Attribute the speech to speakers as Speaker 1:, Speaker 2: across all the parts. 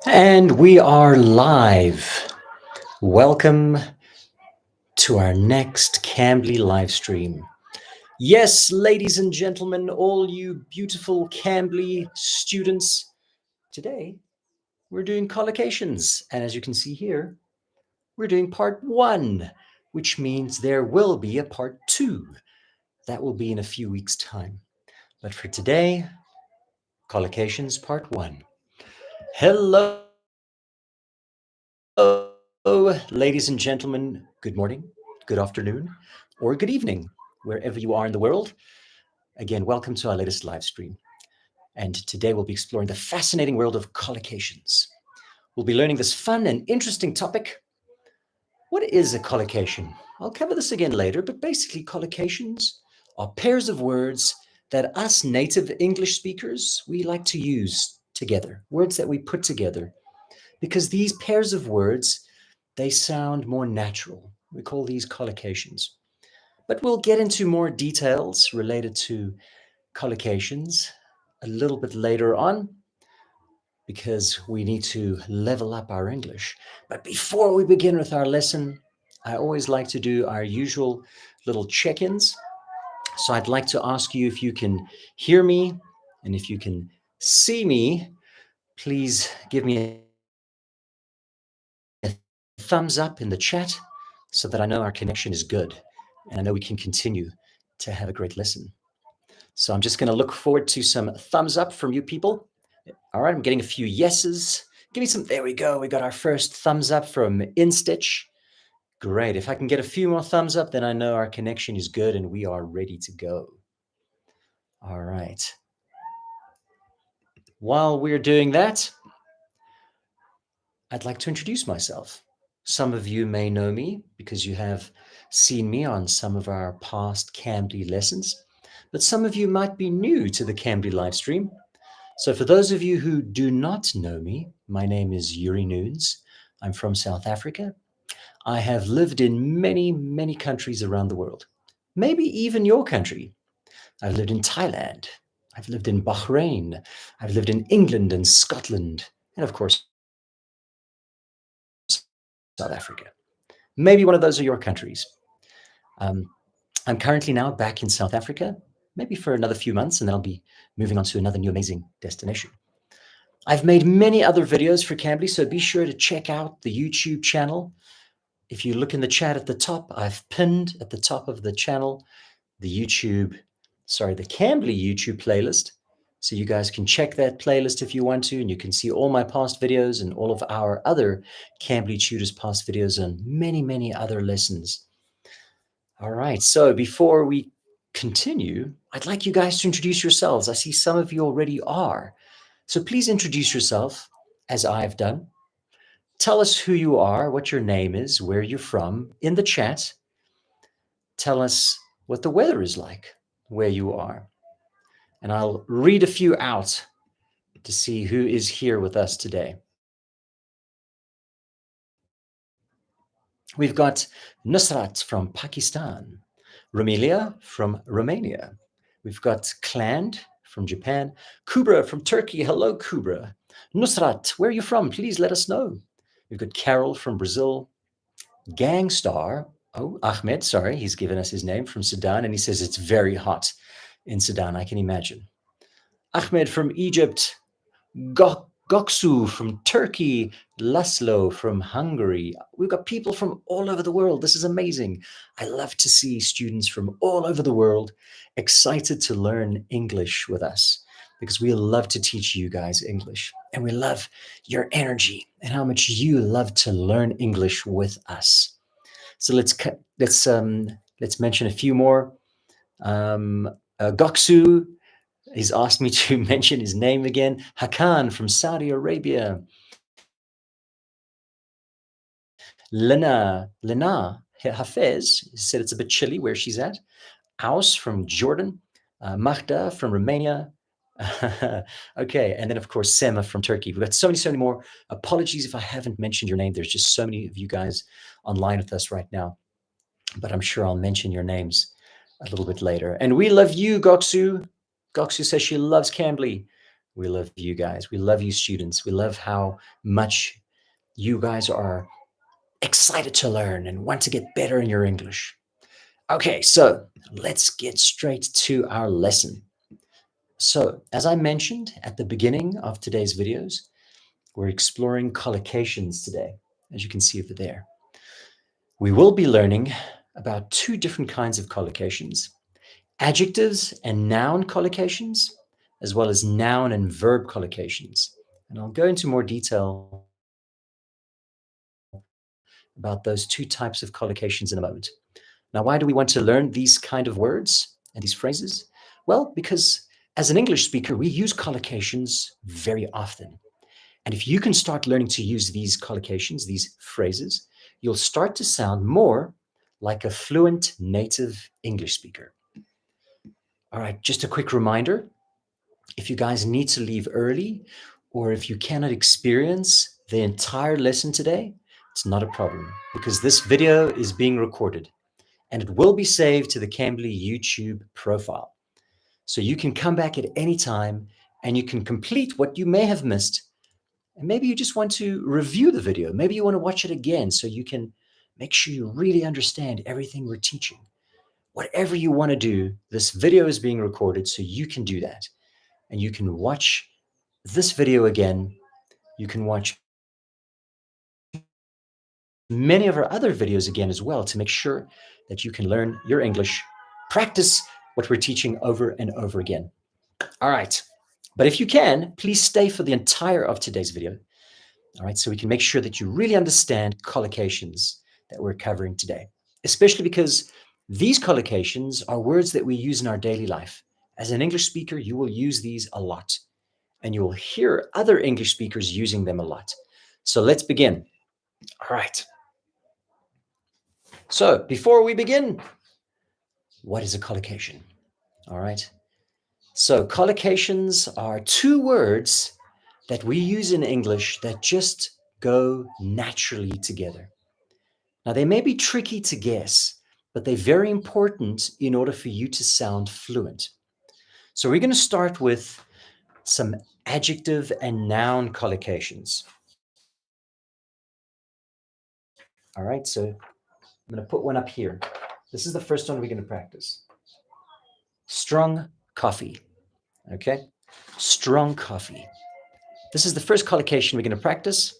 Speaker 1: And we are live. Welcome to our next Cambly live stream. Yes, ladies and gentlemen, all you beautiful Cambly students, today we're doing collocations. And as you can see here, we're doing part 1, which means there will be a part 2. That will be in a few weeks' time. But for today, collocations part 1. Hello, ladies and gentlemen. Good morning, good afternoon, or good evening, wherever you are in the world. Again, welcome to our latest live stream. And today we'll be exploring the fascinating world of collocations. We'll be learning this fun and interesting topic. What is a collocation? I'll cover this again later, but basically collocations are pairs of words that us native English speakers, we like to use together, words that we put together, because these pairs of words, they sound more natural. We call these collocations. But we'll get into more details related to collocations a little bit later on, because we need to level up our English. But before we begin with our lesson, I always like to do our usual little check-ins. So I'd like to ask you if you can hear me and if you can see me. Please give me a thumbs up in the chat so that I know our connection is good and I know we can continue to have a great lesson. So I'm just going to look forward to some thumbs up from you people. All right, I'm getting a few yeses. Give me some. There we go. We got our first thumbs up from InStitch. Great. If I can get a few more thumbs up, then I know our connection is good and we are ready to go. All right. While we're doing that, I'd like to introduce myself. Some of you may know me because you have seen me on some of our past Cambly lessons, but some of you might be new to the Cambly live stream. So for those of you who do not know me, my name is Yuri Nunes. I'm from South Africa. I have lived in many, many countries around the world, maybe even your country. I've lived in Thailand. I've lived in Bahrain. I've lived in England and Scotland, and of course, South Africa. Maybe one of those are your countries. I'm currently now back in South Africa, maybe for another few months, and then I'll be moving on to another new amazing destination. I've made many other videos for Cambly, so be sure to check out the YouTube channel. If you look in the chat at the top, I've pinned at the top of the channel the Cambly YouTube playlist. So you guys can check that playlist if you want to, and you can see all my past videos and all of our other Cambly tutors past videos and many, many other lessons. All right, so before we continue, I'd like you guys to introduce yourselves. I see some of you already are. So please introduce yourself as I've done. Tell us who you are, what your name is, where you're from in the chat. Tell us what the weather is like where you are. And I'll read a few out to see who is here with us today. We've got Nusrat from Pakistan, Ramelia from Romania. We've got Cland from Japan, Kubra from Turkey. Hello, Kubra. Nusrat, where are you from? Please let us know. We've got Carol from Brazil, Gangstar. Oh, Ahmed, sorry, he's given us his name, from Sudan, and he says it's very hot in Sudan, I can imagine. Ahmed from Egypt, Goksu from Turkey, Laszlo from Hungary. We've got people from all over the world. This is amazing. I love to see students from all over the world excited to learn English with us, because we love to teach you guys English, and we love your energy and how much you love to learn English with us. So let's mention a few more. Goksu, he's asked me to mention his name again. Hakan from Saudi Arabia. Lena Hafez said it's a bit chilly where she's at. Aus from Jordan. Mahda from Romania. Okay, and then of course Sema from Turkey. We've got so many more. Apologies if I haven't mentioned your name. There's just so many of you guys online with us right now, but I'm sure I'll mention your names a little bit later. And we love you, Goksu. Goksu says she loves Cambly. We love you guys. We love you students. We love how much you guys are excited to learn and want to get better in your English. Okay, so let's get straight to our lesson. So, as I mentioned at the beginning of today's videos, we're exploring collocations today, as you can see over there. We will be learning about two different kinds of collocations: adjectives and noun collocations, as well as noun and verb collocations. And I'll go into more detail about those two types of collocations in a moment. Now, why do we want to learn these kind of words and these phrases? Well, because as an English speaker, we use collocations very often. And if you can start learning to use these collocations, these phrases, you'll start to sound more like a fluent native English speaker. All right, just a quick reminder, if you guys need to leave early, or if you cannot experience the entire lesson today, it's not a problem, because this video is being recorded and it will be saved to the Cambly YouTube profile. So you can come back at any time and you can complete what you may have missed. And maybe you just want to review the video. Maybe you want to watch it again so you can make sure you really understand everything we're teaching. Whatever you want to do, this video is being recorded so you can do that. And you can watch this video again. You can watch many of our other videos again as well to make sure that you can learn your English, practice what we're teaching over and over again. All right. But if you can, please stay for the entire of today's video. All right. So we can make sure that you really understand collocations that we're covering today, especially because these collocations are words that we use in our daily life. As an English speaker, you will use these a lot, and you will hear other English speakers using them a lot. So let's begin. All right. So before we begin, what is a collocation? All right. So collocations are two words that we use in English that just go naturally together. Now, they may be tricky to guess, but they're very important in order for you to sound fluent. So we're going to start with some adjective and noun collocations. All right, so I'm going to put one up here. This is the first one we're going to practice. Strong coffee. Okay, strong coffee. This is the first collocation we're going to practice.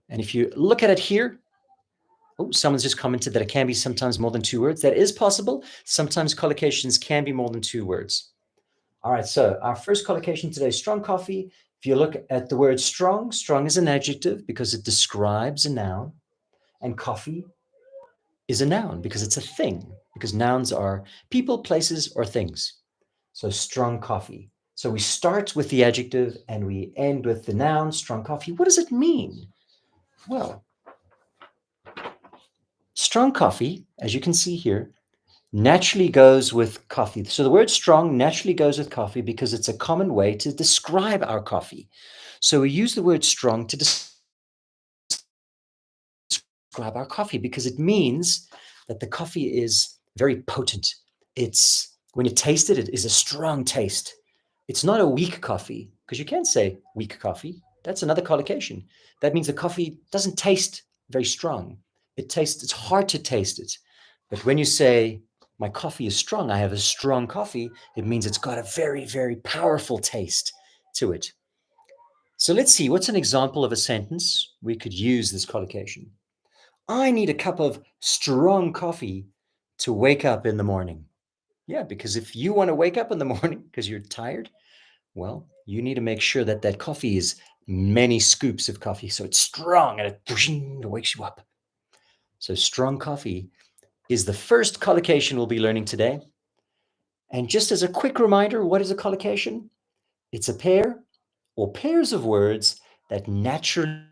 Speaker 1: And if you look at it here, oh, someone's just commented that it can be sometimes more than two words. That is possible. Sometimes collocations can be more than two words. All right, so our first collocation today is strong coffee. If you look at the word strong, strong is an adjective because it describes a noun, and coffee is a noun because it's a thing, because nouns are people, places, or things. So strong coffee. So we start with the adjective and we end with the noun, strong coffee. What does it mean? Well, strong coffee, as you can see here, naturally goes with coffee. So the word strong naturally goes with coffee because it's a common way to describe our coffee. So we use the word strong to describe our coffee because it means that the coffee is very potent. It's, when you taste it, it is a strong taste. It's not a weak coffee, because you can't say weak coffee. That's another collocation. That means the coffee doesn't taste very strong. It's hard to taste it. But when you say, my coffee is strong, I have a strong coffee, it means it's got a very, very powerful taste to it. So let's see, what's an example of a sentence we could use this collocation? I need a cup of strong coffee to wake up in the morning. Yeah, because if you want to wake up in the morning because you're tired, well, you need to make sure that that coffee is many scoops of coffee. So it's strong and it wakes you up. So strong coffee is the first collocation we'll be learning today. And just as a quick reminder, what is a collocation? It's a pair or pairs of words that naturally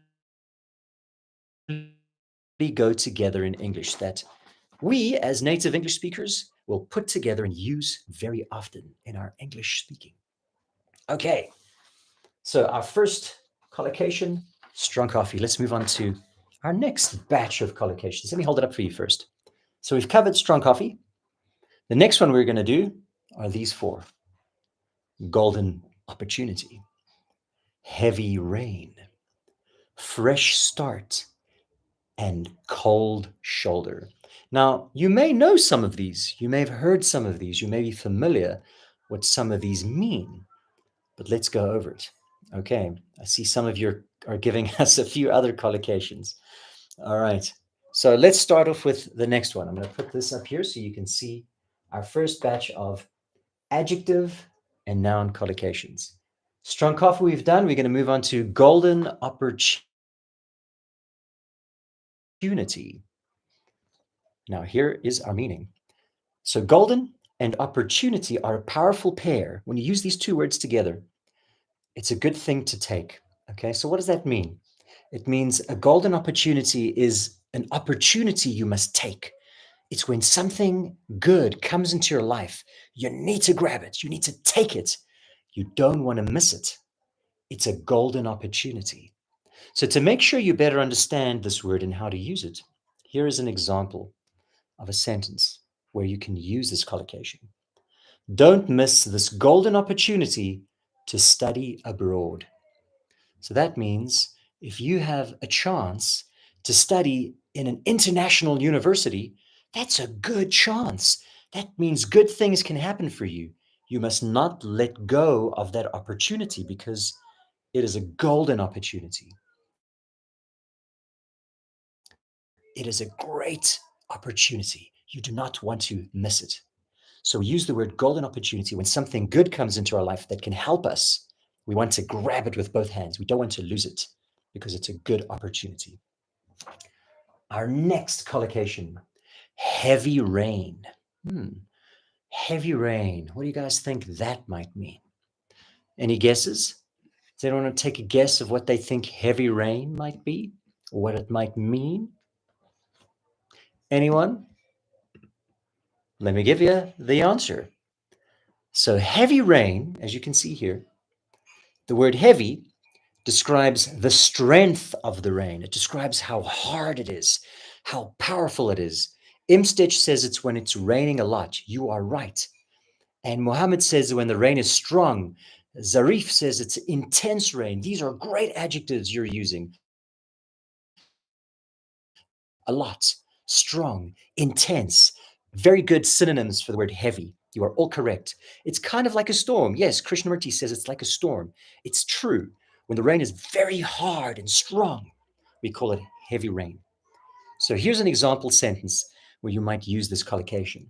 Speaker 1: go together in English that we as native English speakers will put together and use very often in our English speaking. Okay, so our first collocation, strong coffee. Let's move on to our next batch of collocations. Let me hold it up for you first. So we've covered strong coffee. The next one we're going to do are these four. Golden opportunity. heavy rain, fresh start, and cold shoulder. Now, you may know some of these. You may have heard some of these. You may be familiar what some of these mean, but let's go over it. Okay, I see some of you are giving us a few other collocations. All right, so let's start off with the next one. I'm going to put this up here so you can see our first batch of adjective and noun collocations. Strong coffee we've done. We're going to move on to golden opportunity. Now, here is our meaning. So, golden and opportunity are a powerful pair. When you use these two words together, it's a good thing to take. Okay, so what does that mean? It means a golden opportunity is an opportunity you must take. It's when something good comes into your life, you need to grab it, you need to take it. You don't want to miss it. It's a golden opportunity. So, to make sure you better understand this word and how to use it, here is an example of a sentence where you can use this collocation. Don't miss this golden opportunity to study abroad. So that means if you have a chance to study in an international university, that's a good chance. That means good things can happen for you. You must not let go of that opportunity because it is a golden opportunity. It is a great opportunity. You do not want to miss it. So we use the word golden opportunity when something good comes into our life that can help us. We want to grab it with both hands. We don't want to lose it because it's a good opportunity. Our next collocation, heavy rain. Heavy rain. What do you guys think that might mean? Any guesses? Does anyone want to take a guess of what they think heavy rain might be or what it might mean? Anyone? Let me give you the answer. So heavy rain, as you can see here, the word heavy describes the strength of the rain. It describes how hard it is, how powerful it is. Imstich says it's when it's raining a lot. You are right. And Muhammad says when the rain is strong. Zarif says it's intense rain. These are great adjectives you're using. A lot, strong, intense. Very good synonyms for the word heavy. You are all correct. It's kind of like a storm. Yes, Krishnamurti says it's like a storm. It's true. When the rain is very hard and strong, we call it heavy rain. So here's an example sentence where you might use this collocation.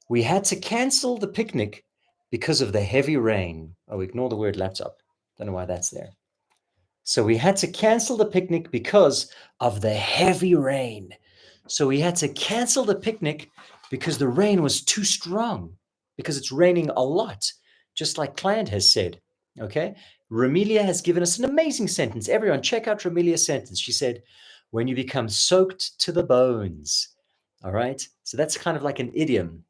Speaker 1: We had to cancel the picnic because of the heavy rain. Oh, ignore the word laptop. Don't know why that's there. So we had to cancel the picnic because of the heavy rain. So we had to cancel the picnic because the rain was too strong, because it's raining a lot, just like Client has said. Okay. Ramelia has given us an amazing sentence. Everyone, check out Ramelia's sentence. She said, when you become soaked to the bones. All right. So that's kind of like an idiom.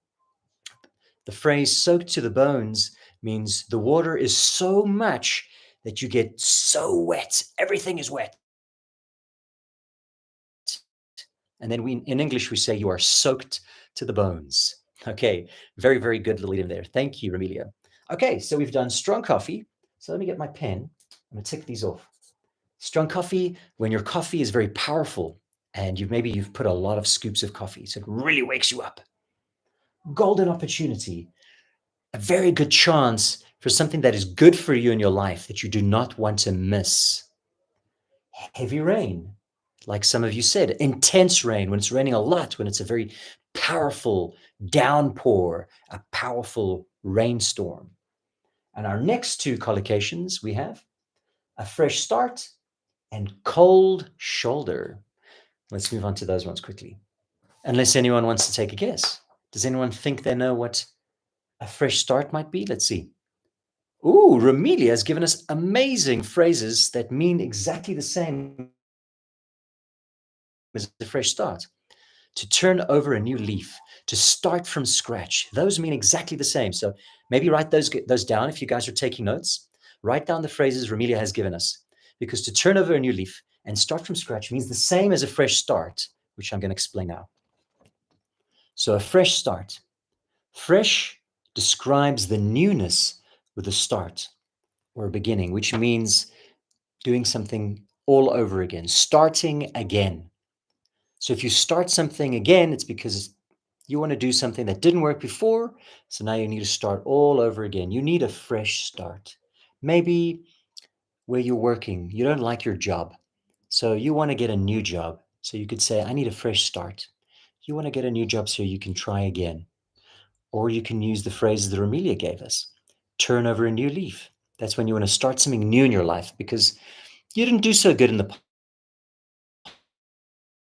Speaker 1: The phrase soaked to the bones means the water is so much that you get so wet. Everything is wet. And then in English, we say you are soaked to the bones. Okay, very, very good little idiom there. Thank you, Ramelia. Okay, so we've done strong coffee. So let me get my pen. I'm going to tick these off. Strong coffee, when your coffee is very powerful and maybe you've put a lot of scoops of coffee, so it really wakes you up. Golden opportunity, a very good chance for something that is good for you in your life that you do not want to miss. Heavy rain, like some of you said, intense rain, when it's raining a lot, when it's a very powerful downpour, a powerful rainstorm. And our next two collocations, we have a fresh start and cold shoulder. Let's move on to those ones quickly. Unless anyone wants to take a guess. Does anyone think they know what a fresh start might be? Let's see. Ooh, Ramelia has given us amazing phrases that mean exactly the same as a fresh start. To turn over a new leaf, to start from scratch. Those mean exactly the same. So maybe write those down if you guys are taking notes. Write down the phrases Ramelia has given us. Because to turn over a new leaf and start from scratch means the same as a fresh start, which I'm going to explain now. So a fresh start. Fresh describes the newness with a start, or beginning, which means doing something all over again, starting again. So if you start something again, it's because you want to do something that didn't work before. So now you need to start all over again. You need a fresh start. Maybe where you're working, you don't like your job. So you want to get a new job. So you could say, I need a fresh start. You want to get a new job so you can try again. Or you can use the phrases that Amelia gave us. Turn over a new leaf. That's when you want to start something new in your life because you didn't do so good in the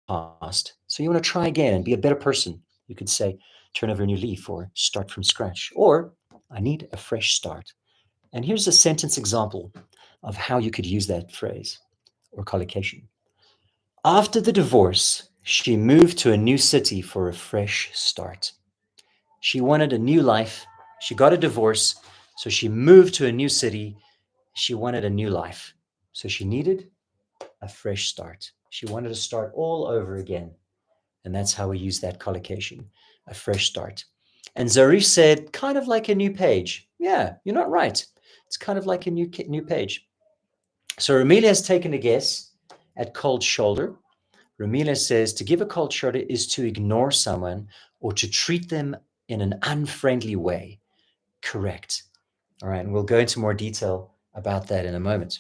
Speaker 1: past. So you want to try again and be a better person. You could say, turn over a new leaf or start from scratch. Or I need a fresh start. And here's a sentence example of how you could use that phrase or collocation. After the divorce, she moved to a new city for a fresh start. She wanted a new life. She got a divorce, so she moved to a new city. She wanted a new life. So she needed a fresh start. She wanted to start all over again. And that's how we use that collocation, a fresh start. And Zarif said, kind of like a new page. Yeah, you're not right. It's kind of like a new page. So Amelia has taken a guess at cold shoulder. Ramila says to give a cold shoulder is to ignore someone or to treat them in an unfriendly way. Correct. All right, and we'll go into more detail about that in a moment.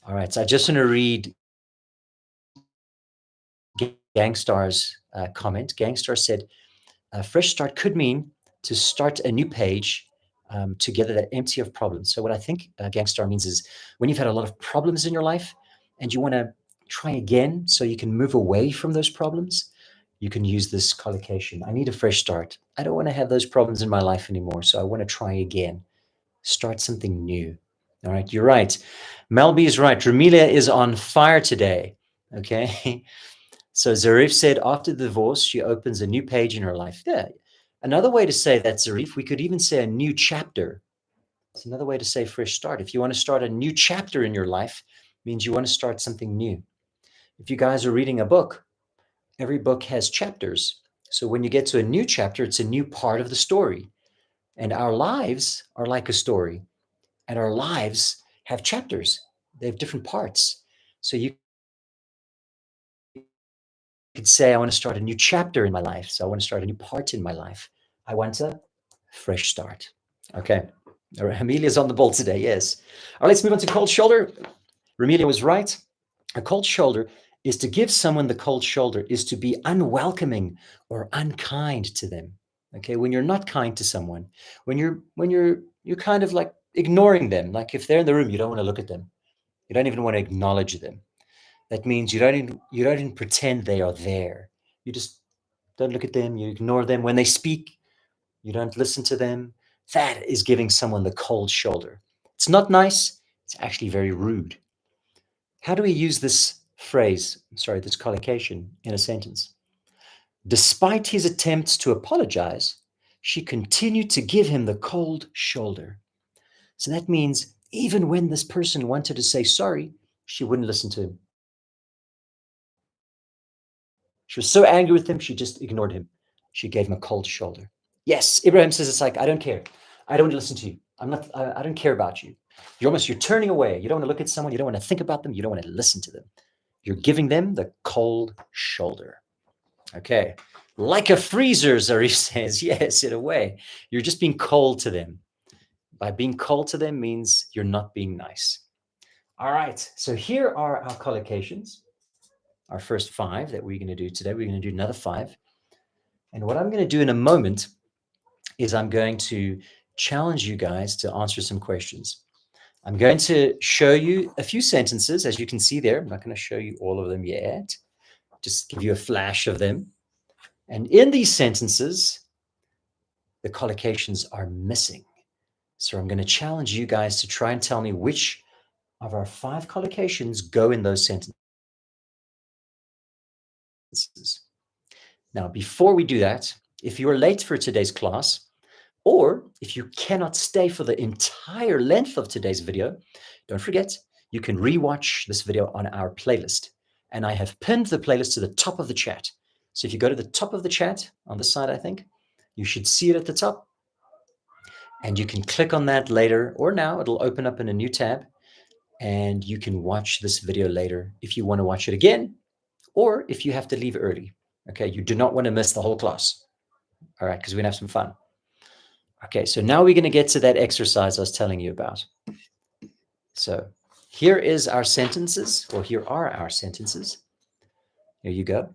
Speaker 1: All right, so I just want to read Gangstar's comment. Gangstar said, a fresh start could mean to start a new page together that empty of problems. So what I think Gangstar means is when you've had a lot of problems in your life and you want to try again so you can move away from those problems, you can use this collocation. I need a fresh start. I don't want to have those problems in my life anymore, so I want to try again. Start something new. All right, you're right. Melby is right. Ramilia is on fire today. Okay. So Zarif said after the divorce, she opens a new page in her life. Yeah. Another way to say that, Zarif, we could even say a new chapter. It's another way to say fresh start. If you want to start a new chapter in your life, means you want to start something new. If you guys are reading a book, every book has chapters. So when you get to a new chapter, it's a new part of the story. And our lives are like a story. And our lives have chapters. They have different parts. So you could say, I want to start a new chapter in my life. So I want to start a new part in my life. I want a fresh start. Okay. All right. Amelia's on the ball today. Yes. All right, let's move on to cold shoulder. Amelia was right. A cold shoulder is to give someone the cold shoulder, is to be unwelcoming or unkind to them. Okay. When you're not kind to someone, when you're kind of like ignoring them, like if they're in the room, you don't want to look at them. You don't even want to acknowledge them. That means you don't even pretend they are there. You just don't look at them. You ignore them. When they speak, you don't listen to them. That is giving someone the cold shoulder. It's not nice. It's actually very rude. How do we use this phrase, this collocation in a sentence? Despite his attempts to apologize, she continued to give him the cold shoulder. So that means even when this person wanted to say sorry, she wouldn't listen to him. She was so angry with him, she just ignored him. She gave him a cold shoulder. Yes, Ibrahim says it's like, I don't care. I don't listen to you. I don't care about you. You're turning away. You don't want to look at someone. You don't want to think about them. You don't want to listen to them. You're giving them the cold shoulder. Okay. Like a freezer, Zarif says. Yes, in a way. You're just being cold to them. By being cold to them means you're not being nice. All right. So here are our collocations. Our first 5 that we're going to do today. We're going to do another 5. And what I'm going to do in a moment is I'm going to challenge you guys to answer some questions. I'm going to show you a few sentences, as you can see there. I'm not going to show you all of them yet. Just give you a flash of them. And in these sentences, the collocations are missing. So I'm going to challenge you guys to try and tell me which of our 5 collocations go in those sentences. Now, before we do that, if you're late for today's class, or if you cannot stay for the entire length of today's video, don't forget, you can rewatch this video on our playlist. And I have pinned the playlist to the top of the chat. So if you go to the top of the chat on this side, I think, you should see it at the top. And you can click on that later or now. It'll open up in a new tab, and you can watch this video later if you want to watch it again, or if you have to leave early. Okay, you do not want to miss the whole class. All right, because we're going to have some fun. Okay, so now we're going to get to that exercise I was telling you about. So here is our sentences, or here are our sentences. Here you go.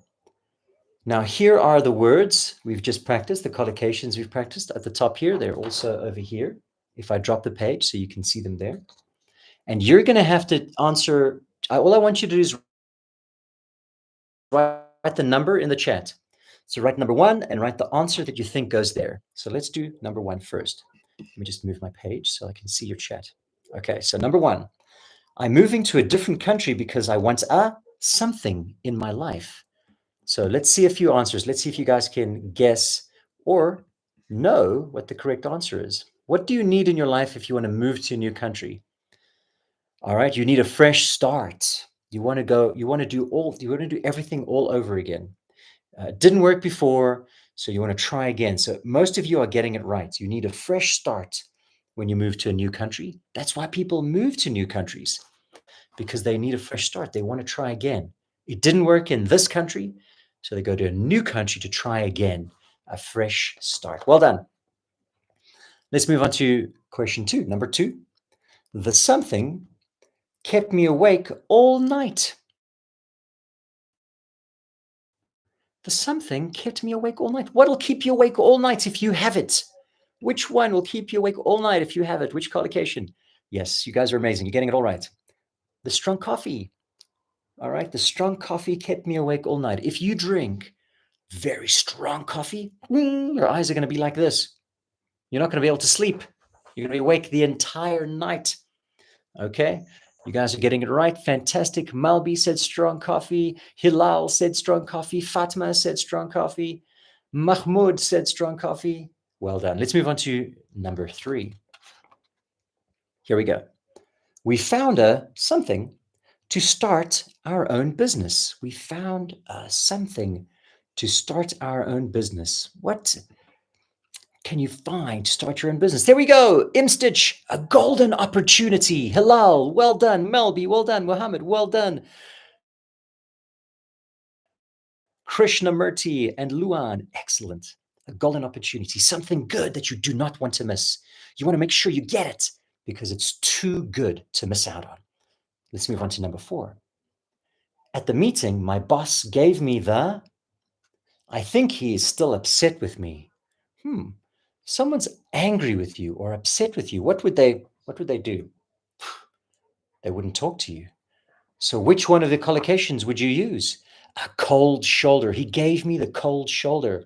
Speaker 1: Now, here are the words we've just practiced, the collocations we've practiced at the top here. They're also over here. If I drop the page so you can see them there. And you're going to have to answer. All I want you to do is write the number in the chat. So write number 1 and write the answer that you think goes there. So let's do number 1 first. Let me just move my page so I can see your chat. Okay, so number 1. I'm moving to a different country because I want something in my life. So let's see a few answers. Let's see if you guys can guess or know what the correct answer is. What do you need in your life if you want to move to a new country? All right, you need a fresh start. You want to do everything all over again. Didn't work before, so you want to try again. So most of you are getting it right. You need a fresh start when you move to a new country. That's why people move to new countries, because they need a fresh start. They want to try again. It didn't work in this country, so they go to a new country to try again, a fresh start. Well done. Let's move on to question 2. Number 2, the something kept me awake all night. The something kept me awake all night. What'll keep you awake all night if you have it? Which one will keep you awake all night if you have it? Which collocation? Yes, you guys are amazing. You're getting it all right. The strong coffee. All right, the strong coffee kept me awake all night. If you drink very strong coffee, your eyes are going to be like this. You're not going to be able to sleep. You're going to be awake the entire night. Okay, you guys are getting it right. Fantastic. Malbi said strong coffee. Hilal said strong coffee. Fatma said strong coffee. Mahmoud said strong coffee. Well done. Let's move on to number 3. Here we go. We found something to start our own business. We found something to start our own business. What can you find to start your own business? There we go. Imstitch, a golden opportunity. Hilal, well done. Melby, well done. Muhammad, well done. Krishnamurti and Luan, excellent. A golden opportunity, something good that you do not want to miss. You want to make sure you get it because it's too good to miss out on. Let's move on to number 4. At the meeting, my boss gave me I think he is still upset with me. Someone's angry with you or upset with you. What would they do? They wouldn't talk to you. So which one of the collocations would you use? A cold shoulder. He gave me the cold shoulder.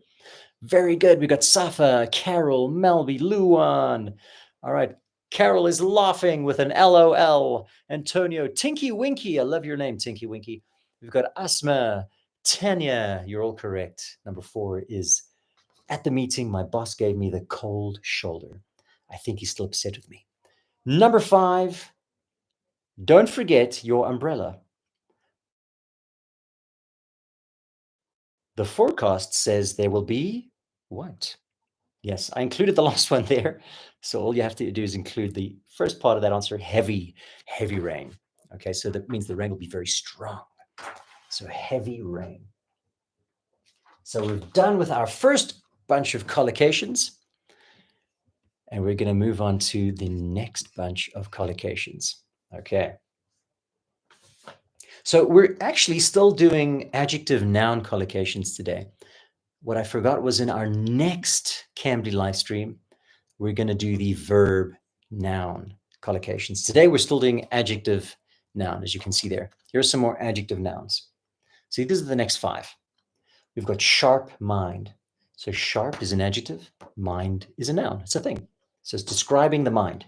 Speaker 1: Very good. We got Safa, Carol, Melby, Luan. All right. Carol is laughing with an LOL. Antonio, Tinky Winky. I love your name, Tinky Winky. We've got Asma, Tanya. You're all correct. Number 4 is at the meeting, my boss gave me the cold shoulder. I think he's still upset with me. Number 5, don't forget your umbrella. The forecast says there will be what? Yes, I included the last one there. So all you have to do is include the first part of that answer, heavy rain. Okay, so that means the rain will be very strong. So heavy rain. So we're done with our first bunch of collocations. And we're going to move on to the next bunch of collocations. Okay. So we're actually still doing adjective-noun collocations today. What I forgot was in our next Cambly live stream, we're going to do the verb-noun collocations. Today, we're still doing adjective-noun, as you can see there. Here are some more adjective-nouns. See, these are the next 5. We've got sharp mind. So sharp is an adjective. Mind is a noun. It's a thing. So it's describing the mind.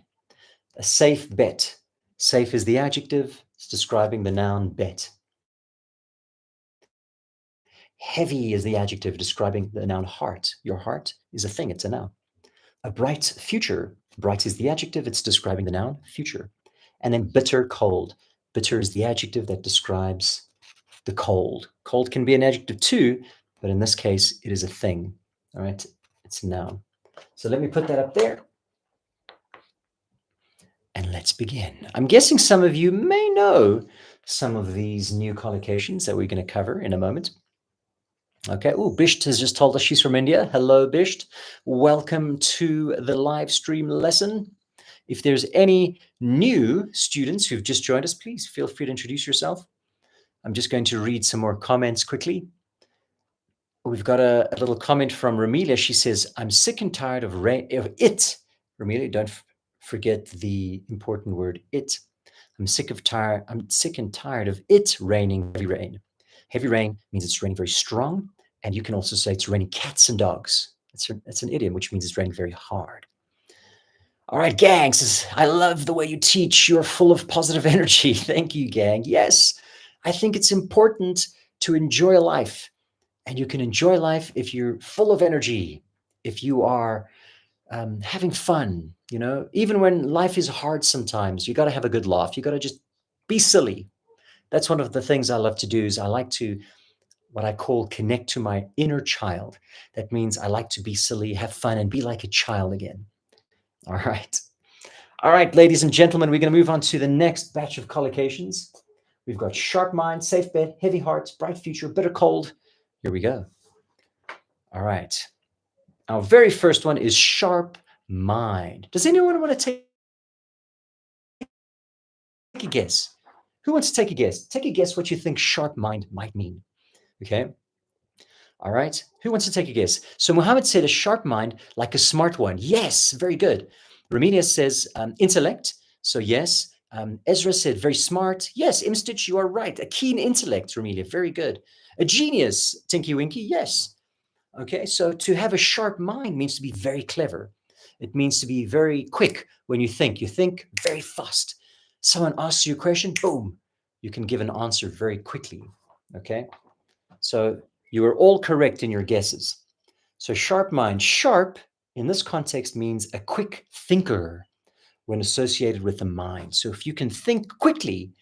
Speaker 1: A safe bet. Safe is the adjective. It's describing the noun bet. Heavy is the adjective describing the noun heart. Your heart is a thing. It's a noun. A bright future. Bright is the adjective. It's describing the noun future. And then bitter, cold. Bitter is the adjective that describes the cold. Cold can be an adjective too, but in this case, it is a thing. All right. It's a noun. So let me put that up there. let's begin. I'm guessing some of you may know some of these new collocations that we're going to cover in a moment. Okay. Oh, Bisht has just told us she's from India. Hello, Bisht. Welcome to the live stream lesson. If there's any new students who've just joined us, please feel free to introduce yourself. I'm just going to read some more comments quickly. We've got a little comment from Ramelia. She says, I'm sick and tired of it. Ramelia, don't forget the important word it. I'm sick and tired of it raining heavy rain. Heavy rain means it's raining very strong, and you can also say it's raining cats and dogs. It's an idiom, which means it's raining very hard. All right, gang says, I love the way you teach. You're full of positive energy. Thank you, gang. Yes, I think it's important to enjoy life. And you can enjoy life if you're full of energy, if you are having fun, even when life is hard sometimes, you got to have a good laugh. You got to just be silly. That's one of the things I love to do is I like to, what I call connect to my inner child. That means I like to be silly, have fun, and be like a child again. All right. All right, ladies and gentlemen, we're going to move on to the next batch of collocations. We've got sharp mind, safe bet, heavy heart, bright future, bitter cold. Here we go. All right. Our very first one is sharp mind. Does anyone want to take a guess? Who wants to take a guess? Take a guess what you think sharp mind might mean. Okay. All right. Who wants to take a guess? So Muhammad said a sharp mind like a smart one. Yes, very good. Romania says intellect. So yes. Ezra said very smart. Yes, Imstitch, you are right. A keen intellect, Romelia. Very good. A genius, Tinky Winky. Yes. Okay, so to have a sharp mind means to be very clever. It means to be very quick when you think. You think very fast. Someone asks you a question, boom, you can give an answer very quickly. Okay, so you are all correct in your guesses. So sharp mind, sharp in this context means a quick thinker when associated with the mind. So if you can think quickly,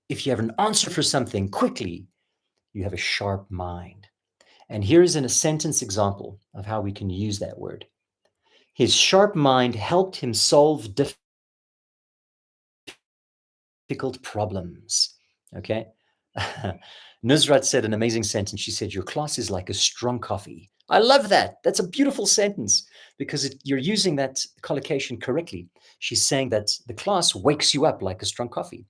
Speaker 1: if you have an answer for something quickly, you have a sharp mind. And here is a sentence example of how we can use that word. His sharp mind helped him solve difficult problems. Okay. Nusrat said an amazing sentence. She said, your class is like a strong coffee. I love that. That's a beautiful sentence because you're using that collocation correctly. She's saying that the class wakes you up like a strong coffee.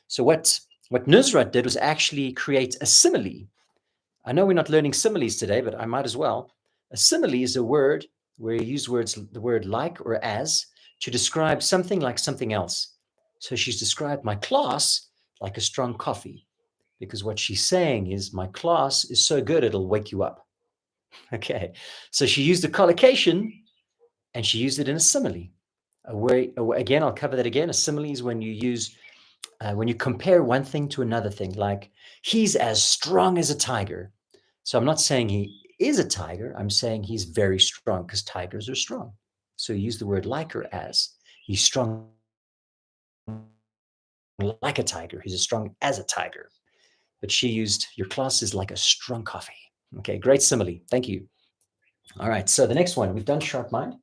Speaker 1: So what Nusrat did was actually create a simile. I know we're not learning similes today, but I might as well. A simile is a word where you use the word like or as to describe something like something else. So she's described my class like a strong coffee because what she's saying is my class is so good, it'll wake you up. Okay. So she used a collocation and she used it in a simile. Again, I'll cover that again. A simile is when you use when you compare one thing to another thing, like he's as strong as a tiger. So I'm not saying he is a tiger. I'm saying he's very strong because tigers are strong. So you use the word like or as. He's strong like a tiger. He's as strong as a tiger. But she used your class is like a strong coffee. Okay, great simile. Thank you. All right, so the next one, we've done sharp mind.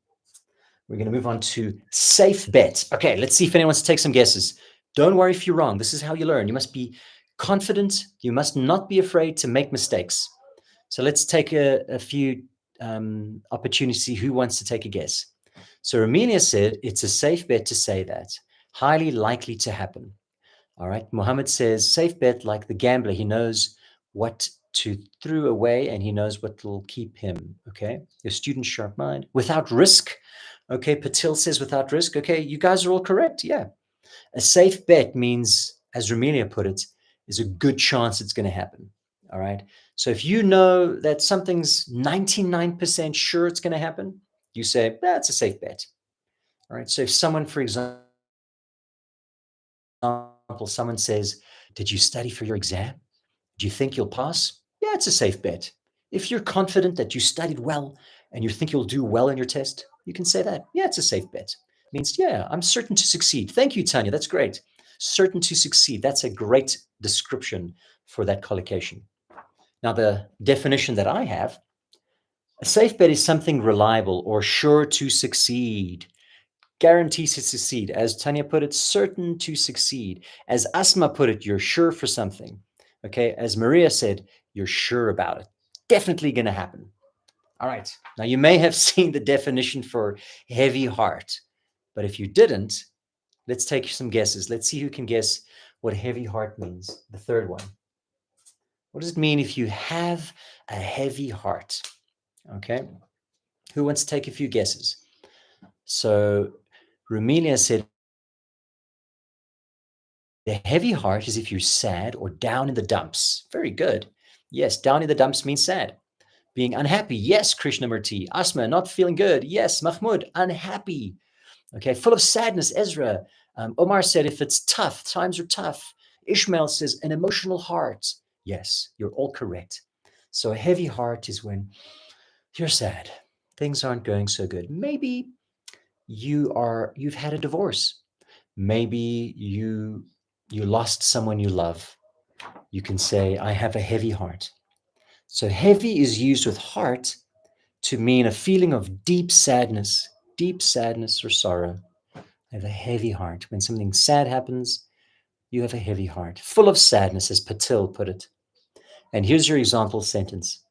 Speaker 1: We're going to move on to safe bet. Okay, let's see if anyone wants to take some guesses. Don't worry if you're wrong. This is how you learn. You must be confident. You must not be afraid to make mistakes. So let's take a few opportunities to see who wants to take a guess. So Romania said, it's a safe bet to say that. Highly likely to happen. All right. Mohammed says, safe bet like the gambler. He knows what to throw away and he knows what will keep him. Okay. Your student sharp mind. Without risk. Okay. Patil says without risk. Okay. You guys are all correct. Yeah. A safe bet means, as Romelia put it, is a good chance it's going to happen. All right. So if you know that something's 99% sure it's going to happen, you say, that's a safe bet. All right. So if someone, for example, someone says, did you study for your exam? Do you think you'll pass? Yeah, it's a safe bet. If you're confident that you studied well and you think you'll do well in your test, you can say that. Yeah, it's a safe bet. It means, yeah, I'm certain to succeed. Thank you, Tanya. That's great. Certain to succeed. That's a great description for that collocation. Now, the definition that I have, a safe bet is something reliable or sure to succeed. guarantees to succeed. As Tanya put it, certain to succeed. As Asma put it, you're sure for something. Okay, as Maria said, you're sure about it. Definitely going to happen. All right. Now, you may have seen the definition for heavy heart, but if you didn't, let's take some guesses. Let's see who can guess what heavy heart means. The third one. What does it mean if you have a heavy heart? Okay. Who wants to take a few guesses? So, Rumelia said, the heavy heart is if you're sad or down in the dumps. Very good. Yes, down in the dumps means sad. Being unhappy. Yes, Krishnamurti. Asma, not feeling good. Yes, Mahmoud, unhappy. Okay, full of sadness. Ezra. Omar said, if it's tough, times are tough. Ishmael says, an emotional heart. Yes, you're all correct. So a heavy heart is when you're sad. Things aren't going so good. Maybe you've had a divorce. Maybe you lost someone you love. You can say, I have a heavy heart. So heavy is used with heart to mean a feeling of deep sadness or sorrow. I have a heavy heart. When something sad happens, you have a heavy heart, full of sadness, as Patil put it. And here's your example sentence.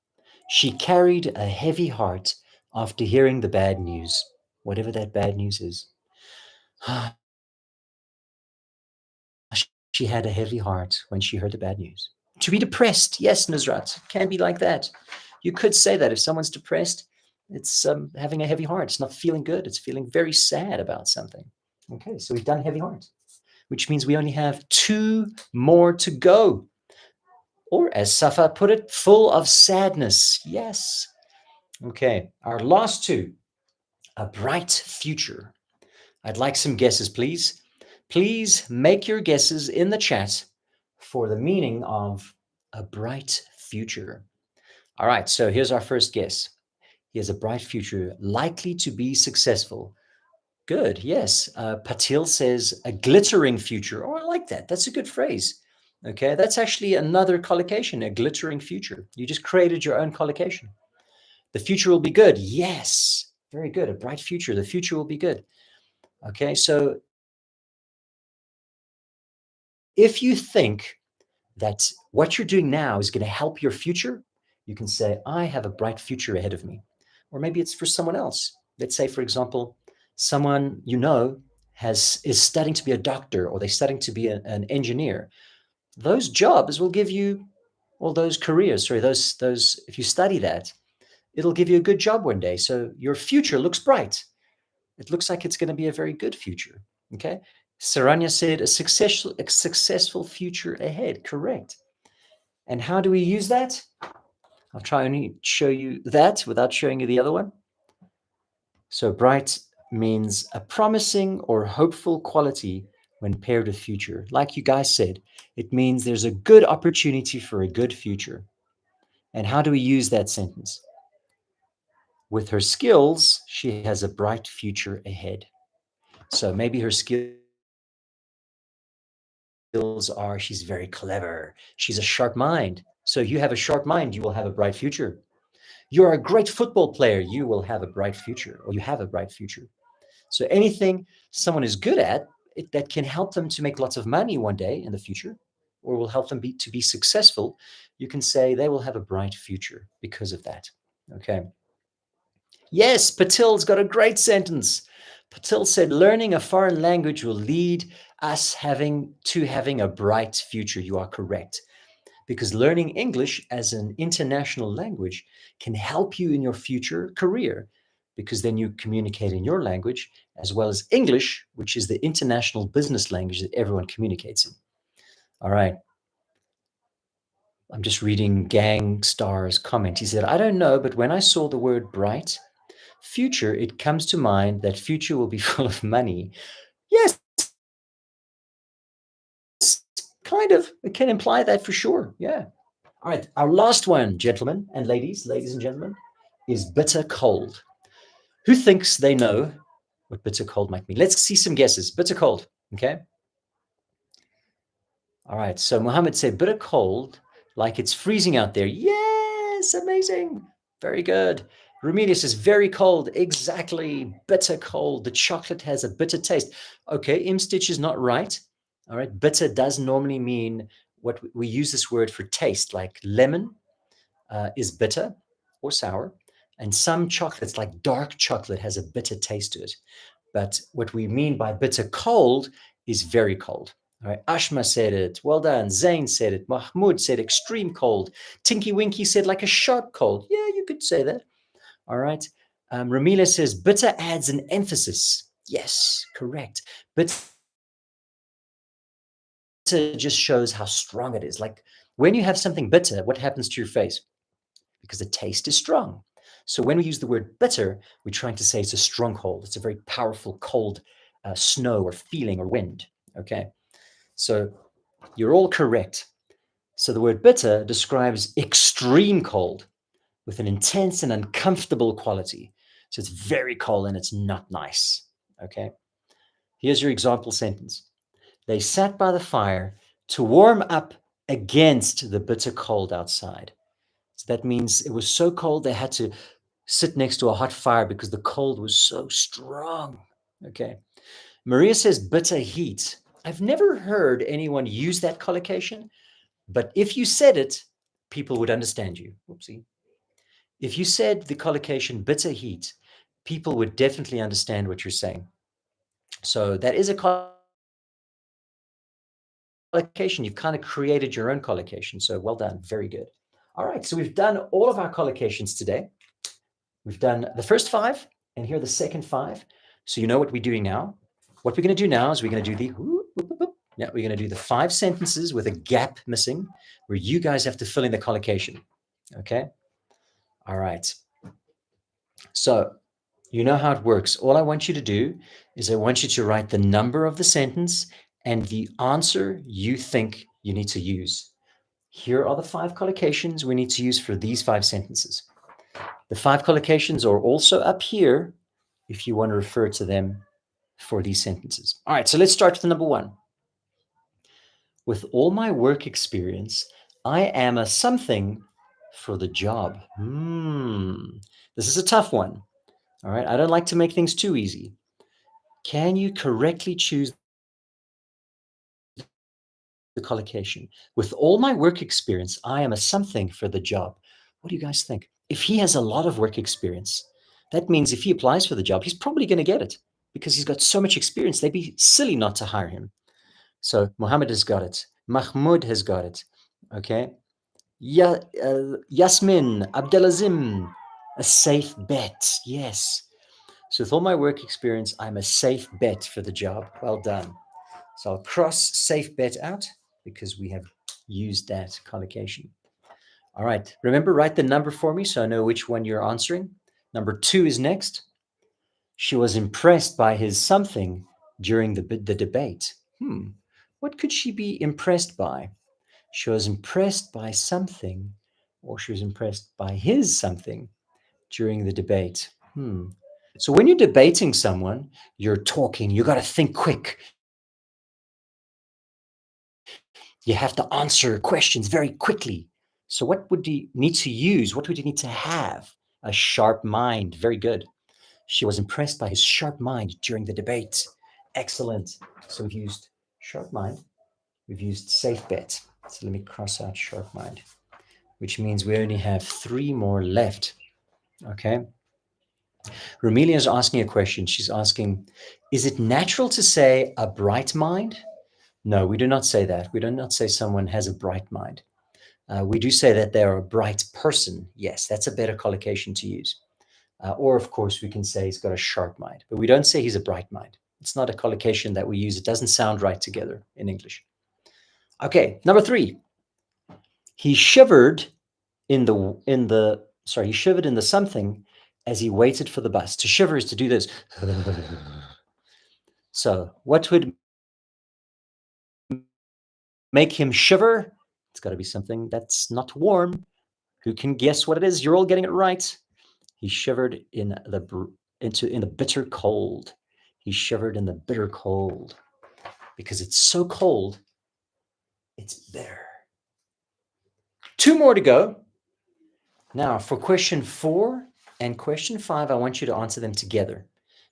Speaker 1: She carried a heavy heart after hearing the bad news, whatever that bad news is. She had a heavy heart when she heard the bad news. To be depressed, yes, Nusrat, it can be like that. You could say that if someone's depressed, it's having a heavy heart. It's not feeling good. It's feeling very sad about something. Okay, so we've done heavy heart, which means we only have 2 more to go. Or as Safa put it, full of sadness. Yes. Okay, our last 2, a bright future. I'd like some guesses, please. Please make your guesses in the chat for the meaning of a bright future. All right, so here's our first guess. He has a bright future, likely to be successful. Good, yes. Patil says a glittering future. Oh, I like that. That's a good phrase. Okay, that's actually another collocation, a glittering future. You just created your own collocation. The future will be good. Yes, very good. A bright future. The future will be good. Okay, so if you think that what you're doing now is going to help your future, you can say, I have a bright future ahead of me. Or maybe it's for someone else. Let's say, for example, someone you know is studying to be a doctor, or they're studying to be an engineer. Those jobs will give you, all those careers, sorry, those if you study that, it'll give you a good job one day. So your future looks bright. It looks like it's going to be a very good future. Okay. Saranya said a successful future ahead. Correct. And how do we use that? I'll try and show you that without showing you the other one. So bright means a promising or hopeful quality when paired with future. Like you guys said, it means there's a good opportunity for a good future. And how do we use that sentence? With her skills, she has a bright future ahead. So maybe her skills are she's very clever. She's a sharp mind. So you have a sharp mind, you will have a bright future. You're a great football player, you will have a bright future, or you have a bright future. So anything someone is good at, that can help them to make lots of money one day in the future, or will help them to be successful, you can say they will have a bright future because of that. Okay. Yes, Patil's got a great sentence. Patil said, learning a foreign language will lead us having a bright future. You are correct. Because learning English as an international language can help you in your future career, because then you communicate in your language as well as English, which is the international business language that everyone communicates in. All right. I'm just reading Gang Star's comment. He said, I don't know, but when I saw the word bright future, it comes to mind that future will be full of money. Yes, kind of. It can imply that for sure. Yeah. All right. Our last one, gentlemen and ladies and gentlemen, is bitter cold. Who thinks they know what bitter cold might mean? Let's see some guesses. Bitter cold. Okay. All right. So Muhammad said bitter cold, like it's freezing out there. Yes. Amazing. Very good. Romelia says, very cold. Exactly. Bitter cold. The chocolate has a bitter taste. Okay, Imstitch is not right. All right. Bitter does normally mean what we use this word for taste, like lemon is bitter or sour. And some chocolates, like dark chocolate, has a bitter taste to it. But what we mean by bitter cold is very cold. All right. Ashma said it. Well done. Zain said it. Mahmoud said extreme cold. Tinky Winky said like a sharp cold. Yeah, you could say that. All right. Ramila says bitter adds an emphasis. Yes, correct. Bitter just shows how strong it is. Like when you have something bitter, what happens to your face? Because the taste is strong. So when we use the word bitter, we're trying to say it's a strong cold. It's a very powerful cold snow or feeling or wind. Okay. So you're all correct. So the word bitter describes extreme cold with an intense and uncomfortable quality. So it's very cold and it's not nice. Okay. Here's your example sentence. They sat by the fire to warm up against the bitter cold outside. So that means it was so cold they had to sit next to a hot fire because the cold was so strong. Okay. Maria says bitter heat. I've never heard anyone use that collocation, but if you said it, people would understand you. Whoopsie. If you said the collocation bitter heat, people would definitely understand what you're saying. So that is a collocation. You've kind of created your own collocation. So well done. Very good. All right. So we've done all of our collocations today. We've done the first 5, and here are the second 5. So you know what we're doing now. What we're going to do now is we're going to do we're going to do the 5 sentences with a gap missing, where you guys have to fill in the collocation. Okay. All right. So you know how it works. All I want you to do is I want you to write the number of the sentence and the answer you think you need to use. Here are the 5 collocations we need to use for these 5 sentences. The 5 collocations are also up here if you want to refer to them for these sentences. All right, so let's start with number 1. With all my work experience, I am a something for the job. This is a tough one. All right, I don't like to make things too easy. Can you correctly choose the collocation? With all my work experience, I am a something for the job. What do you guys think? If he has a lot of work experience, that means if he applies for the job, he's probably going to get it because he's got so much experience. They'd be silly not to hire him. So Mohammed has got it. Mahmoud has got it. Okay. Yasmin, Abdelazim, a safe bet. Yes. So with all my work experience, I'm a safe bet for the job. Well done. So I'll cross safe bet out because we have used that collocation. All right. Remember, write the number for me so I know which one you're answering. Number 2 is next. She was impressed by his something during the debate. What could she be impressed by? She was impressed by something, or she was impressed by his something during the debate. So when you're debating someone, you're talking, you got to think quick. You have to answer questions very quickly. So what would you need to use? What would you need to have? A sharp mind. Very good. She was impressed by his sharp mind during the debate. Excellent. So we've used sharp mind. We've used safe bet. So let me cross out sharp mind, which means we only have 3 more left. Okay. Romelia is asking a question. She's asking, is it natural to say a bright mind? No, we do not say that. We do not say someone has a bright mind. We do say that they're a bright person. Yes, that's a better collocation to use. Or, of course, we can say he's got a sharp mind, but we don't say he's a bright mind. It's not a collocation that we use. It doesn't sound right together in English. Okay, number 3. He shivered in the something as he waited for the bus. To shiver is to do this. So what would make him shiver? It's got to be something that's not warm. Who can guess what it is? You're all getting it right. He shivered in the bitter cold. He shivered in the bitter cold because it's so cold. It's bitter. 2 more to go. Now for question 4, and question 5, I want you to answer them together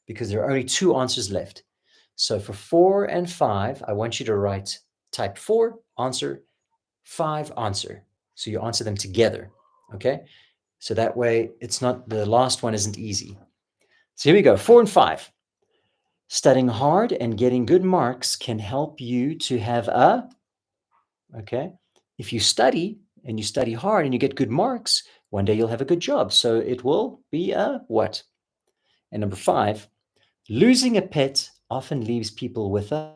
Speaker 1: because there are only 2 answers left. So for 4 and 5, I want you to type 4, answer, 5, answer. So you answer them together, okay? So that way it's not, the last one isn't easy. So here we go, 4 and 5. Studying hard and getting good marks can help you to have a, okay? If you study and you study hard and you get good marks, one day you'll have a good job. So it will be a what? And number 5, losing a pet often leaves people with a.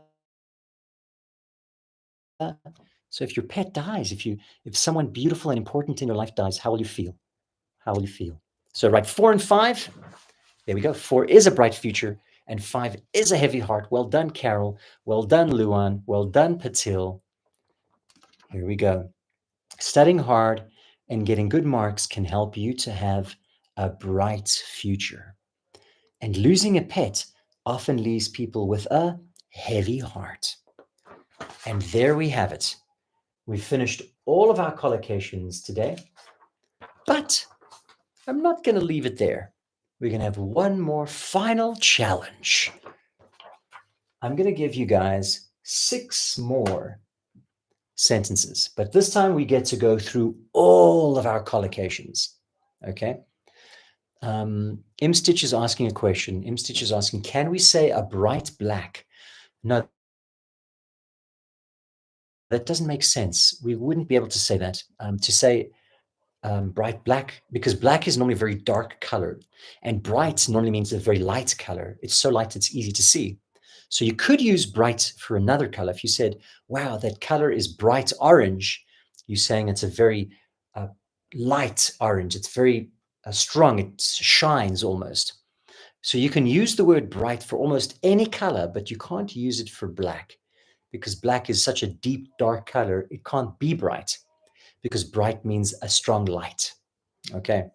Speaker 1: So if your pet dies, if someone beautiful and important in your life dies, how will you feel? How will you feel? So write 4 and 5. There we go. 4 is a bright future and 5 is a heavy heart. Well done, Carol. Well done, Luan. Well done, Patil. Here we go. Studying hard and getting good marks can help you to have a bright future. And losing a pet often leaves people with a heavy heart. And there we have it. We've finished all of our collocations today, but I'm not going to leave it there. We're going to have one more final challenge. I'm going to give you guys 6 more sentences, but this time we get to go through all of our collocations, okay? Imstitch is asking a question. Imstitch is asking, can we say a bright black? No, that doesn't make sense. We wouldn't be able to say that. To say bright black, because black is normally a very dark color, and bright normally means a very light color. It's so light it's easy to see. So you could use bright for another color. If you said, wow, that color is bright orange, you're saying it's a very light orange. It's very strong. It shines almost. So you can use the word bright for almost any color, but you can't use it for black because black is such a deep, dark color. It can't be bright because bright means a strong light. Okay.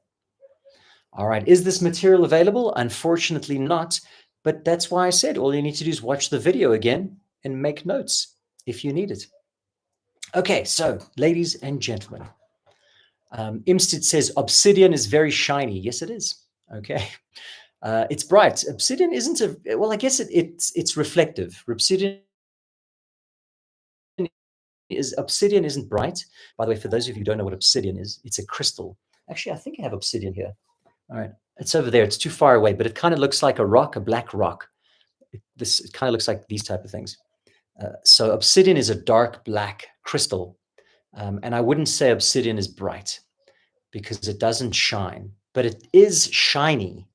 Speaker 1: All right. Is this material available? Unfortunately not, but that's why I said all you need to do is watch the video again and make notes if you need it. Okay. So ladies and gentlemen, Imstead says obsidian is very shiny. Yes, it is. Okay. It's bright. Obsidian isn't a, well, I guess it's reflective. Obsidian isn't bright. By the way, for those of you who don't know what obsidian is, it's a crystal. Actually, I think I have obsidian here. All right. It's over there. It's too far away, but it kind of looks like a rock, a black rock. It kind of looks like these type of things. So obsidian is a dark black crystal. And I wouldn't say obsidian is bright because it doesn't shine, but it is shiny,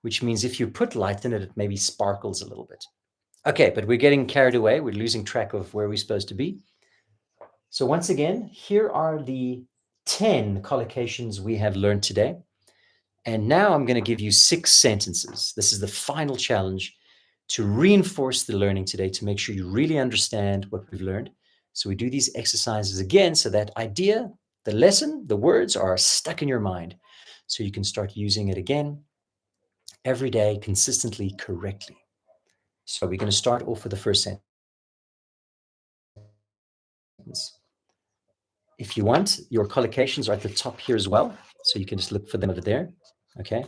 Speaker 1: which means if you put light in it, it maybe sparkles a little bit. Okay, but we're getting carried away. We're losing track of where we're supposed to be. So once again, here are the 10 collocations we have learned today. And now I'm going to give you 6 sentences. This is the final challenge to reinforce the learning today, to make sure you really understand what we've learned. So we do these exercises again, so that idea, the lesson, the words are stuck in your mind. So you can start using it again every day, consistently, correctly. So we're going to start off with the first sentence. If you want, your collocations are at the top here as well. So you can just look for them over there. Okay.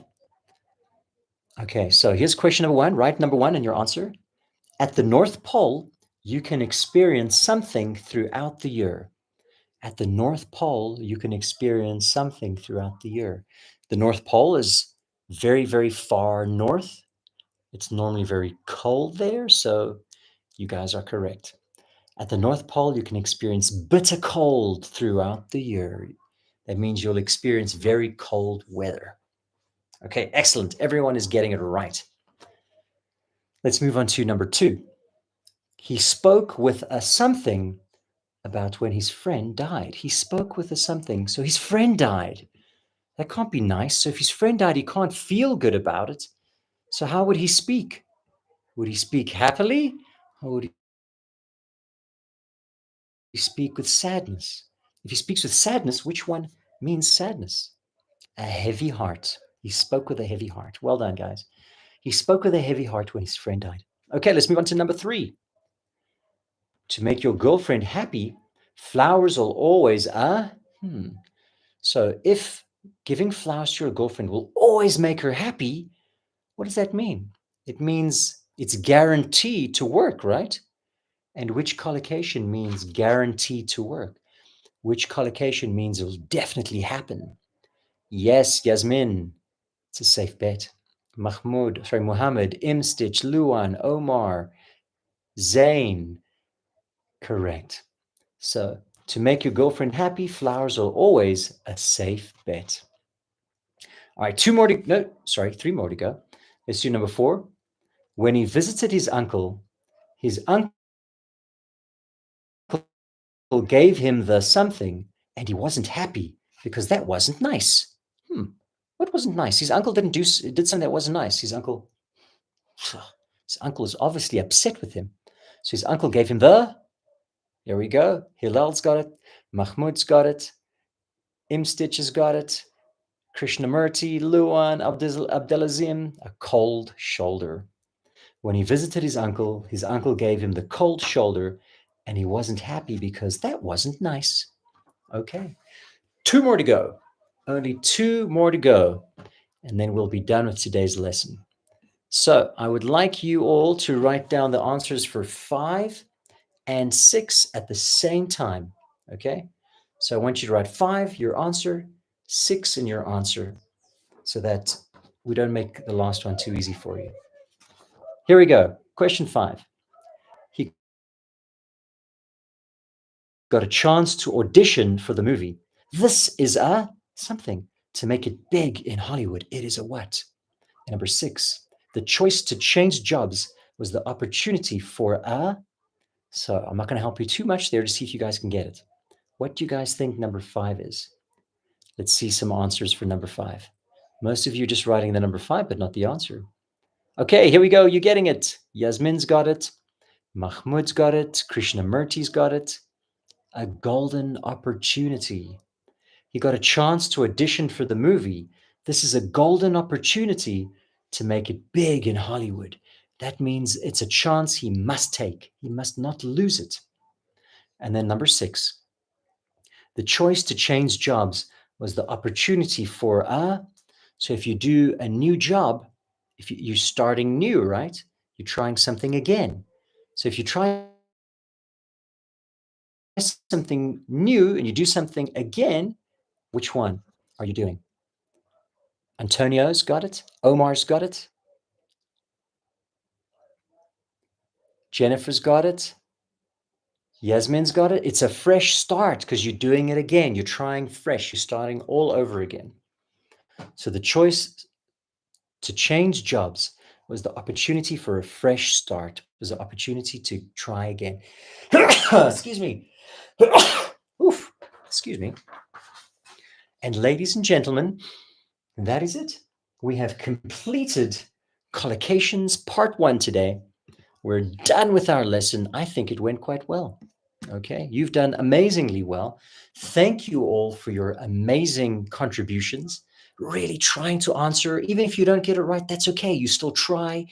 Speaker 1: Okay, so here's question number 1. Write number 1 in your answer. At the North Pole, you can experience something throughout the year. At the North Pole, you can experience something throughout the year. The North Pole is very, very far north. It's normally very cold there, so you guys are correct. At the North Pole, you can experience bitter cold throughout the year. That means you'll experience very cold weather. Okay, excellent. Everyone is getting it right. Let's move on to number 2. He spoke with a something about when his friend died. He spoke with a something. So his friend died. That can't be nice. So if his friend died, he can't feel good about it. So how would he speak? Would he speak happily? Or would he speak with sadness? If he speaks with sadness, which one means sadness? A heavy heart. He spoke with a heavy heart. Well done, guys. He spoke with a heavy heart when his friend died. Okay, let's move on to number 3. To make your girlfriend happy, flowers will always, So if giving flowers to your girlfriend will always make her happy. What does that mean? It means it's guaranteed to work, right? And which collocation means guaranteed to work? Which collocation means it will definitely happen? Yes, Yasmin, it's a safe bet. Muhammad, Imstitch, Luan, Omar, Zain. Correct. So, to make your girlfriend happy, flowers are always a safe bet. All right, three more to go. Let's do number 4. When he visited his uncle gave him the something, and he wasn't happy because that wasn't nice. What wasn't nice? His uncle did something that wasn't nice. His uncle is obviously upset with him. So his uncle gave him here we go. Hilal's got it. Mahmoud's got it. Imstitch has got it. Krishnamurti, Luan, Abdelazim, a cold shoulder. When he visited his uncle gave him the cold shoulder, and he wasn't happy because that wasn't nice. Okay. 2 more to go. Only 2 more to go, and then we'll be done with today's lesson. So I would like you all to write down the answers for 5 and 6 at the same time. Okay? So I want you to write 5, your answer, 6 in your answer, so that we don't make the last one too easy for you. Here we go. Question 5. He got a chance to audition for the movie. This is a something. To make it big in Hollywood, it is a what? And number 6, the choice to change jobs was the opportunity for a. So I'm not going to help you too much there to see if you guys can get it. What do you guys think number 5 is? Let's see some answers for number 5. Most of you just writing the number 5, but not the answer. Okay, here we go. You're getting it. Yasmin's got it. Mahmoud's got it. Krishnamurti's got it. A golden opportunity. He got a chance to audition for the movie. This is a golden opportunity to make it big in Hollywood. That means it's a chance he must take. He must not lose it. And then number 6, the choice to change jobs was the opportunity for a. So if you do a new job, if you're starting new, right? You're trying something again. So if you try something new and you do something again, which one are you doing? Antonio's got it. Omar's got it. Jennifer's got it. Yasmin's got it. It's a fresh start because you're doing it again. You're trying fresh. You're starting all over again. So the choice to change jobs was the opportunity for a fresh start, was the opportunity to try again. Excuse me. Oof. Excuse me. And ladies and gentlemen, that is it. We have completed collocations part 1 today. We're done with our lesson. I think it went quite well. Okay, you've done amazingly well. Thank you all for your amazing contributions. Really trying to answer, even if you don't get it right, that's okay. You still try.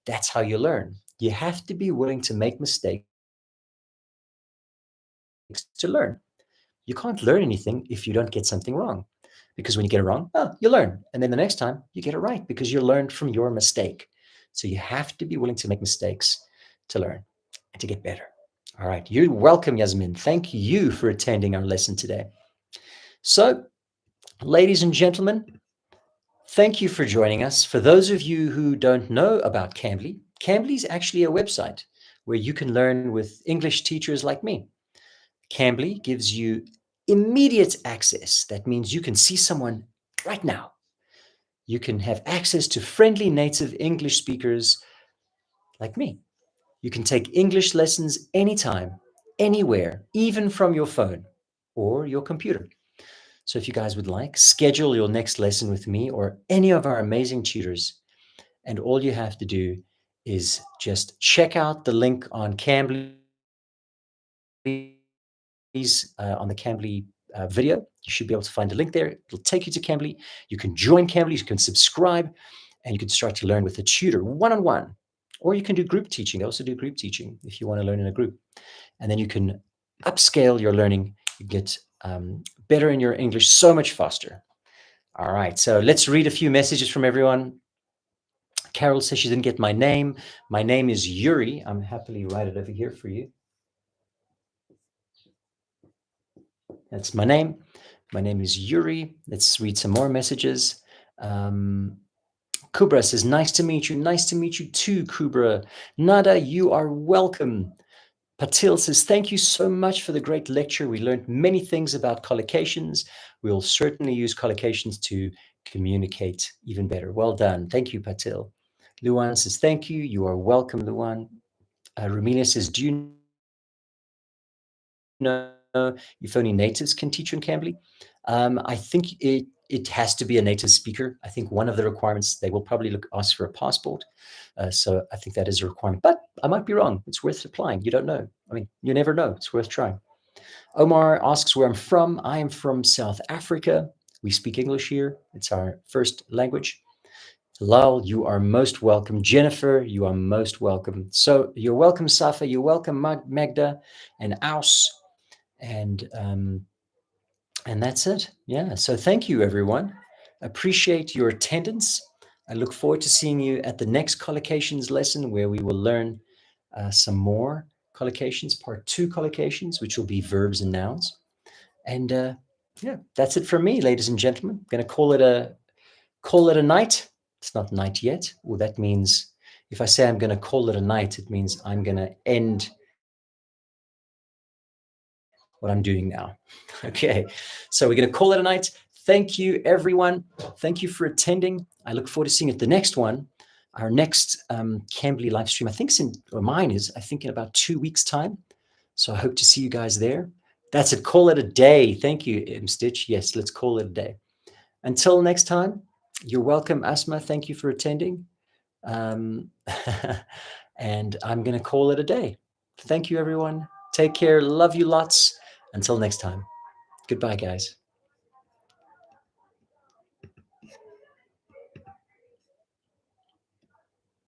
Speaker 1: That's how you learn. You have to be willing to make mistakes to learn. You can't learn anything if you don't get something wrong. Because when you get it wrong, you learn. And then the next time you get it right because you learned from your mistake. So you have to be willing to make mistakes to learn and to get better. All right. You're welcome, Yasmin. Thank you for attending our lesson today. So, ladies and gentlemen, thank you for joining us. For those of you who don't know about Cambly, Cambly is actually a website where you can learn with English teachers like me. Cambly gives you immediate access. That means you can see someone right now. You can have access to friendly native English speakers like me. You can take English lessons anytime, anywhere, even from your phone or your computer. So if you guys would like, schedule your next lesson with me or any of our amazing tutors. And all you have to do is just check out the link on Cambly, on the Cambly video. You should be able to find a link there. It'll take you to Cambly. You can join Cambly, you can subscribe, and you can start to learn with a tutor one-on-one. Or you can do group teaching. They also do group teaching if you want to learn in a group. And then you can upscale your learning. You get better in your English so much faster. All right, so let's read a few messages from everyone. Carol says she didn't get my name. My name is Yuri. I'm happily write it over here for you. That's my name. My name is Yuri. Let's read some more messages. Kubra says, nice to meet you. Nice to meet you too, Kubra. Nada, you are welcome. Patil says, thank you so much for the great lecture. We learned many things about collocations. We'll certainly use collocations to communicate even better. Well done. Thank you, Patil. Luan says, thank you. You are welcome, Luan. Rumina says, do you know if only natives can teach in Cambly? I think it has to be a native speaker. I think one of the requirements, they will probably ask for a passport. So I think that is a requirement, but I might be wrong. It's worth applying. You don't know. I mean, you never know. It's worth trying. Omar asks where I'm from. I am from South Africa. We speak English here. It's our first language. Lal, you are most welcome. Jennifer, you are most welcome. So you're welcome, Safa. You're welcome, Magda and Aus. And that's it. Yeah. So thank you, everyone. Appreciate your attendance. I look forward to seeing you at the next collocations lesson, where we will learn some more collocations, part 2 collocations, which will be verbs and nouns. And yeah, that's it from me, ladies and gentlemen. I'm going to call it a night. It's not night yet. Well, that means if I say I'm going to call it a night, it means I'm going to end what I'm doing now. Okay, so we're going to call it a night. Thank you, everyone. Thank you for attending. I look forward to seeing you at the next one. Our next Cambly live stream, I think mine is, I think in about 2 weeks' time. So I hope to see you guys there. That's it. Call it a day. Thank you, Stitch. Yes, let's call it a day. Until next time, you're welcome, Asma. Thank you for attending. And I'm going to call it a day. Thank you, everyone. Take care. Love you lots. Until next time. Goodbye, guys.